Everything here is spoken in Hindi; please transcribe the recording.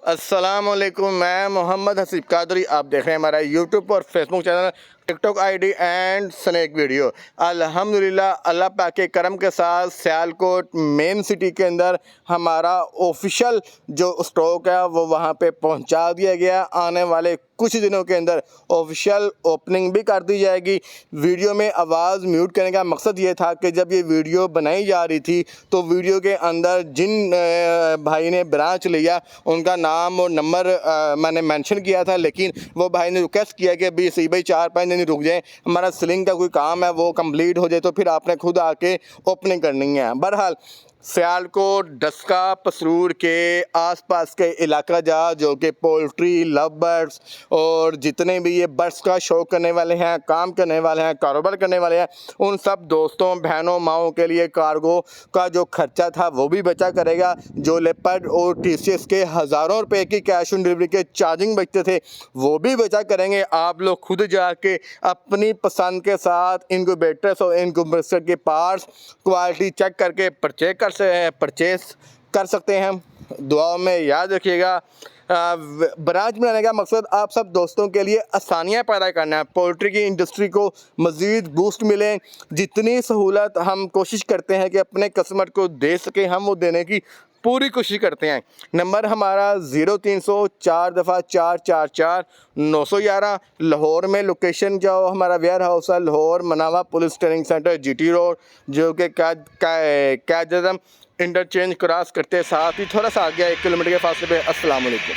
अस्सलामुअलैकुम, मैं मोहम्मद हसीब कादरी। आप देख रहे हैं हमारा यूट्यूब और Facebook channel, TikTok ID and snack video. अल्हम्दुलिल्लाह अल्लाह पाक के करम के साथ सियालकोट मेन सिटी के अंदर हमारा ऑफिशियल जो स्टॉक है वो वहाँ पे पहुँचा दिया गया। आने वाले कुछ दिनों के अंदर ऑफिशियल ओपनिंग भी कर दी जाएगी। वीडियो में आवाज़ म्यूट करने का मकसद ये था कि जब ये वीडियो बनाई जा रही थी तो वीडियो के अंदर जिन भाई ने ब्रांच लिया उनका नाम और नंबर मैंने मेंशन किया था, लेकिन वो भाई ने रिक्वेस्ट किया कि अभी सी भाई 4-5 दिन रुक जाए, हमारा सीलिंग का कोई काम है वो कंप्लीट हो जाए तो फिर आपने खुद आके ओपनिंग करनी है। बहरहाल सियालकोट, डस्का, पसरूर के आसपास के इलाका जो कि पोल्ट्री लव बर्ड्स और जितने भी ये बर्ड्स का शौक करने वाले हैं, काम करने वाले हैं, कारोबार करने वाले हैं, उन सब दोस्तों बहनों माओं के लिए कार्गो का जो खर्चा था वो भी बचा करेगा। जो लेपर्ड और टीसीएस के हज़ारों रुपए की कैश ऑन डिलीवरी के चार्जिंग बचते थे वो भी बचा करेंगे। आप लोग खुद जाके अपनी पसंद के साथ इनक्यूबेटर्स और इनक्यूबेटर के पार्ट्स क्वालिटी चेक करके परचेस कर सकते हैं। दुआओं में याद रखिएगा। ब्रांच बनाने का मकसद आप सब दोस्तों के लिए आसानियाँ पैदा करना है, पोल्ट्री की इंडस्ट्री को मज़ीद बूस्ट मिले। जितनी सहूलत हम कोशिश करते हैं कि अपने कस्टमर को दे सकें, हम वो देने की पूरी कोशिश करते हैं। नंबर हमारा 0300-4x444-911। लाहौर में लोकेशन जो हमारा वेयर हाउस है लाहौर मनावा police training centre GT road, जो कि कैद इंटरचेंज क्रॉस करते साथ ही थोड़ा सा आगे 1 किलोमीटर के फासले पे। अस्सलाम वालेकुम।